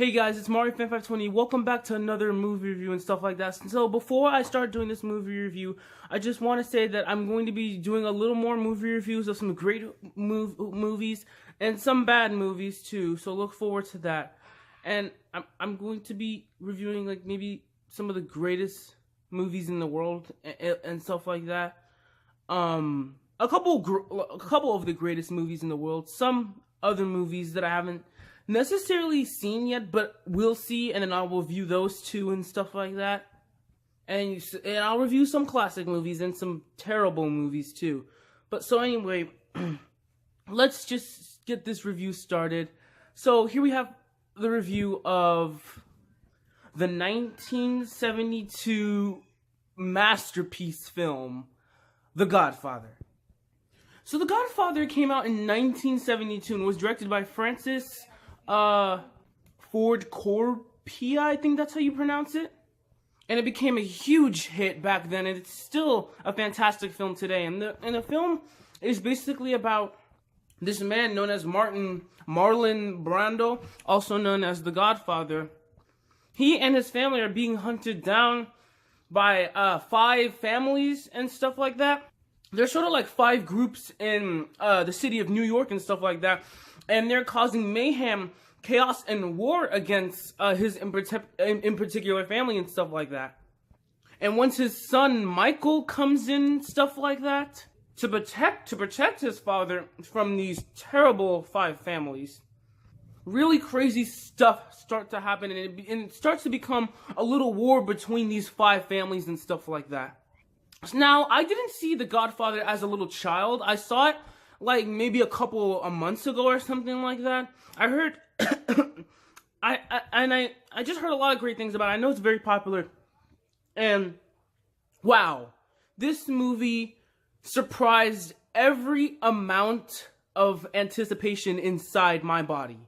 Hey guys, it's MarioFan520. Welcome back to another movie review and stuff like that. So before I start doing this movie review, I just want to say that I'm going to be doing a little more movie reviews of some great movies and some bad movies too. So look forward to that. And I'm going to be reviewing like maybe some of the greatest movies in the world and stuff like that. A couple of the greatest movies in the world. Some other movies that I haven't necessarily seen yet, but we'll see, and then I'll review those too and stuff like that. And I'll review some classic movies and some terrible movies too. But so anyway, let's just get this review started. So here we have the review of the 1972 masterpiece film, The Godfather. So The Godfather came out in 1972 and was directed by Francis Ford Coppola, I think that's how you pronounce it. And it became a huge hit back then, and it's still a fantastic film today. And the film is basically about this man known as Marlon Brando, also known as the Godfather. He and his family are being hunted down by 5 families and stuff like that. There's sort of like 5 groups in the city of New York and stuff like that. And they're causing mayhem, chaos, and war against his in particular family and stuff like that. And once his son Michael comes in, stuff like that, to protect his father from these terrible 5 families, really crazy stuff starts to happen, and it starts to become a little war between these 5 families and stuff like that. Now, I didn't see The Godfather as a little child. I saw it like maybe a couple of months ago or something like that. I heard, I just heard a lot of great things about it. I know it's very popular, and wow, this movie surprised every amount of anticipation inside my body.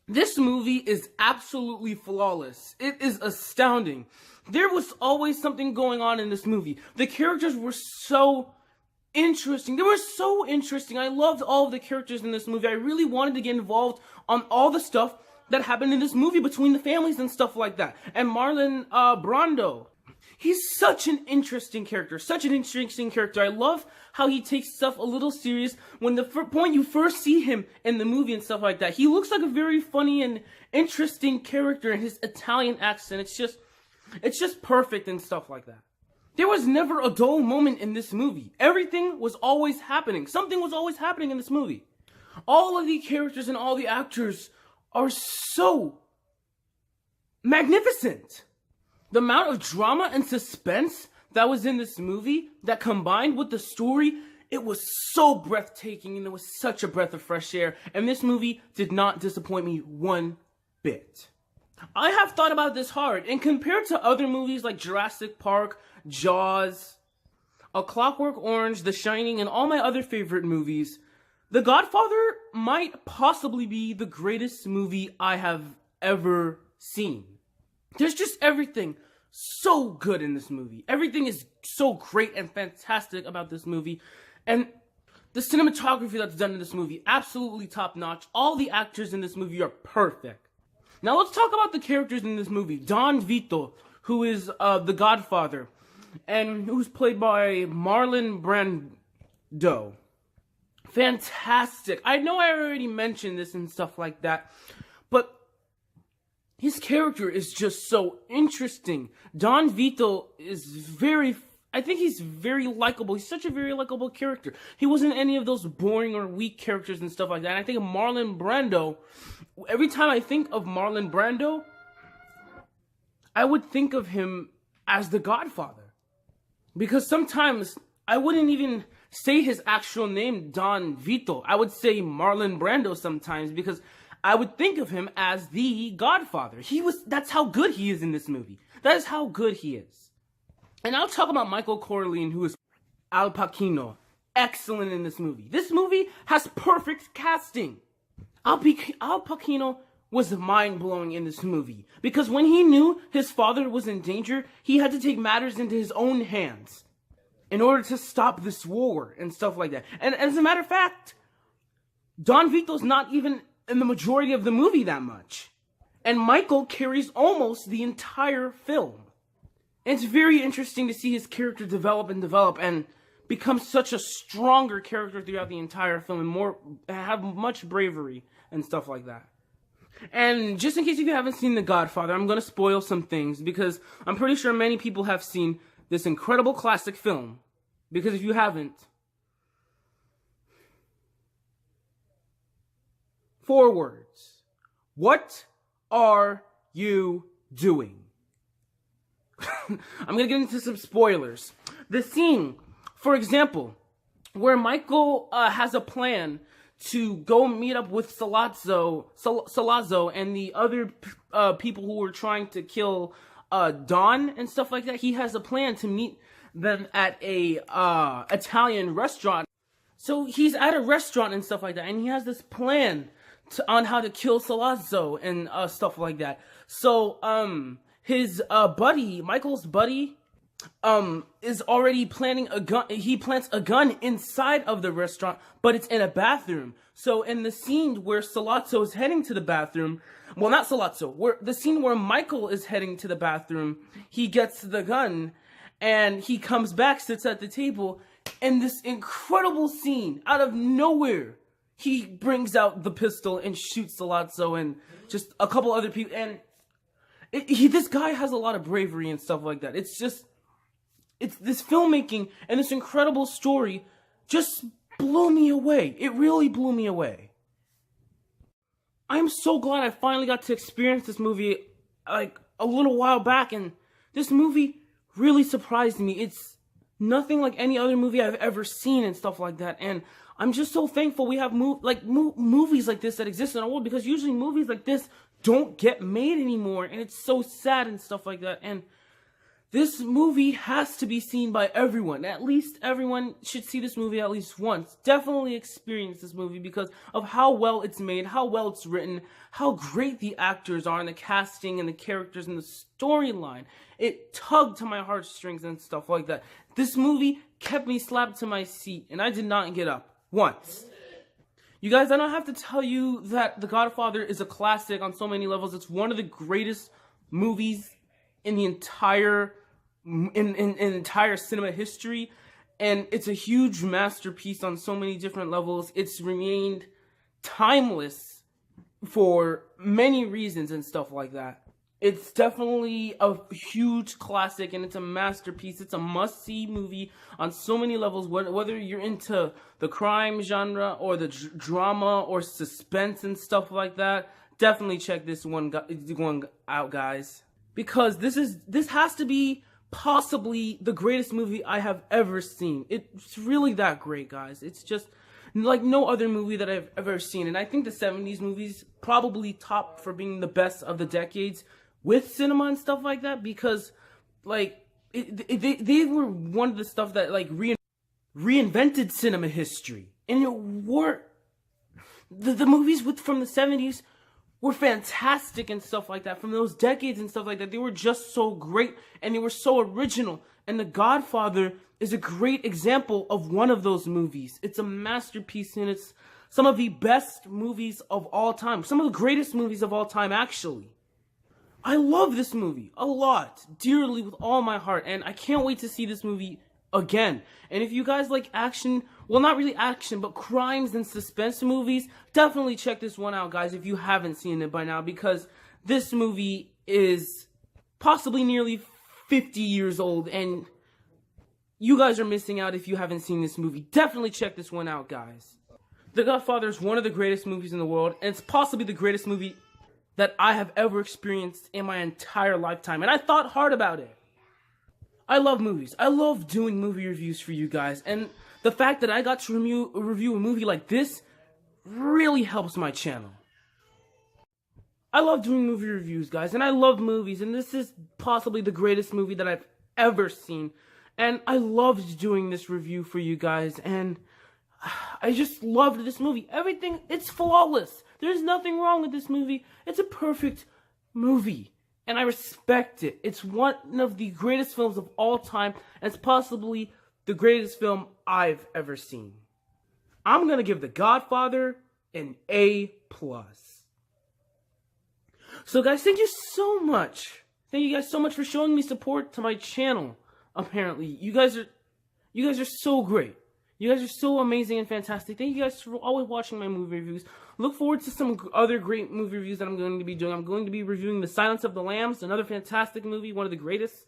This movie is absolutely flawless. It is astounding. There was always something going on in this movie. The characters were so interesting. They were so interesting. I loved all of the characters in this movie. I really wanted to get involved on all the stuff that happened in this movie between the families and stuff like that. And Marlon Brando, he's such an interesting character. Such an interesting character. I love how he takes stuff a little serious. When the point you first see him in the movie and stuff like that, he looks like a very funny and interesting character in his Italian accent. It's just perfect and stuff like that. There was never a dull moment in this movie. Everything was always happening. Something was always happening in this movie. All of the characters and all the actors are so magnificent. The amount of drama and suspense that was in this movie, that combined with the story, it was so breathtaking, and it was such a breath of fresh air. And this movie did not disappoint me one bit. I have thought about this hard, and compared to other movies like Jurassic Park, Jaws, A Clockwork Orange, The Shining, and all my other favorite movies, The Godfather might possibly be the greatest movie I have ever seen. There's just everything so good in this movie. Everything is so great and fantastic about this movie, and the cinematography that's done in this movie, absolutely top-notch. All the actors in this movie are perfect. Now let's talk about the characters in this movie. Don Vito, who is the Godfather, and who's played by Marlon Brando. Fantastic. I know I already mentioned this and stuff like that, but his character is just so interesting. Don Vito is I think he's very likable. He's such a very likable character. He wasn't any of those boring or weak characters and stuff like that. And I think of Marlon Brando, every time I think of Marlon Brando, I would think of him as the Godfather. Because sometimes I wouldn't even say his actual name, Don Vito. I would say Marlon Brando sometimes, because I would think of him as the Godfather. That's how good he is in this movie. That is how good he is. And I'll talk about Michael Corleone, who is Al Pacino. Excellent in this movie. This movie has perfect casting. Al Pacino was mind-blowing in this movie, because when he knew his father was in danger, he had to take matters into his own hands in order to stop this war and stuff like that. And as a matter of fact, Don Vito's not even in the majority of the movie that much. And Michael carries almost the entire film. And it's very interesting to see his character develop and become such a stronger character throughout the entire film and have much bravery and stuff like that. And just in case if you haven't seen The Godfather, I'm going to spoil some things because I'm pretty sure many people have seen this incredible classic film. Because if you haven't, 4 words. What are you doing? I'm going to get into some spoilers. The scene, for example, where Michael has a plan to go meet up with Salazzo and the other people who were trying to kill Don and stuff like that. He has a plan to meet them at a Italian restaurant. So he's at a restaurant and stuff like that, and he has this plan on how to kill Salazzo and stuff like that. So his buddy, Michael's buddy, is already planning a gun. He plants a gun inside of the restaurant, but it's in a bathroom. So in the scene where Salazzo is heading to the bathroom, well, not Salazzo, the scene where Michael is heading to the bathroom, he gets the gun and he comes back, sits at the table, and this incredible scene out of nowhere, he brings out the pistol and shoots Salazzo and just a couple other people. And this guy has a lot of bravery and stuff like that. It's this filmmaking and this incredible story just blew me away. It really blew me away. I'm so glad I finally got to experience this movie like a little while back, and this movie really surprised me. It's nothing like any other movie I've ever seen and stuff like that, and I'm just so thankful we have movies like this that exist in our world, because usually movies like this don't get made anymore, and it's so sad and stuff like that. And this movie has to be seen by everyone. At least everyone should see this movie at least once. Definitely experience this movie because of how well it's made, how well it's written, how great the actors are, and the casting and the characters and the storyline. It tugged to my heartstrings and stuff like that. This movie kept me slapped to my seat, and I did not get up once. You guys, I don't have to tell you that The Godfather is a classic on so many levels. It's one of the greatest movies in the entire cinema history, and it's a huge masterpiece on so many different levels. It's remained timeless for many reasons and stuff like that. It's definitely a huge classic, and it's a masterpiece. It's a must-see movie on so many levels, whether you're into the crime genre or the drama or suspense and stuff like that. Definitely check this one out, guys. Because this has to be possibly the greatest movie I have ever seen. It's really that great, guys. It's just like no other movie that I've ever seen. And I think the 70s movies probably top for being the best of the decades with cinema and stuff like that, because like they were one of the stuff that like reinvented cinema history. And it were the movies from the 70s were fantastic and stuff like that. From those decades and stuff like that, they were just so great and they were so original. And The Godfather is a great example of one of those movies. It's a masterpiece, and it's some of the best movies of all time. Some of the greatest movies of all time, actually. I love this movie a lot, dearly, with all my heart, and I can't wait to see this movie again. And if you guys like action, well, not really action, but crimes and suspense movies, definitely check this one out, guys, if you haven't seen it by now, because this movie is possibly nearly 50 years old, and you guys are missing out if you haven't seen this movie. Definitely check this one out, guys. The Godfather is one of the greatest movies in the world, and it's possibly the greatest movie that I have ever experienced in my entire lifetime, and I thought hard about it. I love movies. I love doing movie reviews for you guys, and the fact that I got to review a movie like this really helps my channel. I love doing movie reviews, guys, and I love movies, and this is possibly the greatest movie that I've ever seen, and I loved doing this review for you guys, and I just loved this movie. Everything, it's flawless. There's nothing wrong with this movie. It's a perfect movie. And I respect it. It's one of the greatest films of all time. And it's possibly the greatest film I've ever seen. I'm going to give The Godfather an A+. So guys, thank you so much. Thank you guys so much for showing me support to my channel. Apparently, you guys are so great. You guys are so amazing and fantastic. Thank you guys for always watching my movie reviews. Look forward to some other great movie reviews that I'm going to be doing. I'm going to be reviewing The Silence of the Lambs, another fantastic movie, one of the greatest.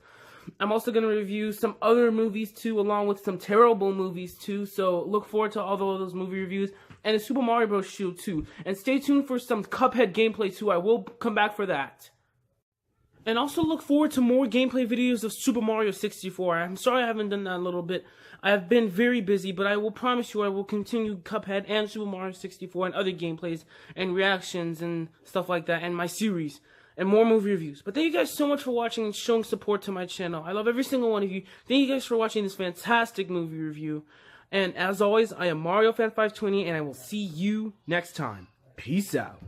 I'm also going to review some other movies too, along with some terrible movies too. So look forward to all those movie reviews. And the Super Mario Bros. Show too. And stay tuned for some Cuphead gameplay too. I will come back for that. And also look forward to more gameplay videos of Super Mario 64. I'm sorry I haven't done that in a little bit. I have been very busy, but I will promise you I will continue Cuphead and Super Mario 64 and other gameplays and reactions and stuff like that, and my series and more movie reviews. But thank you guys so much for watching and showing support to my channel. I love every single one of you. Thank you guys for watching this fantastic movie review. And as always, I am MarioFan520, and I will see you next time. Peace out.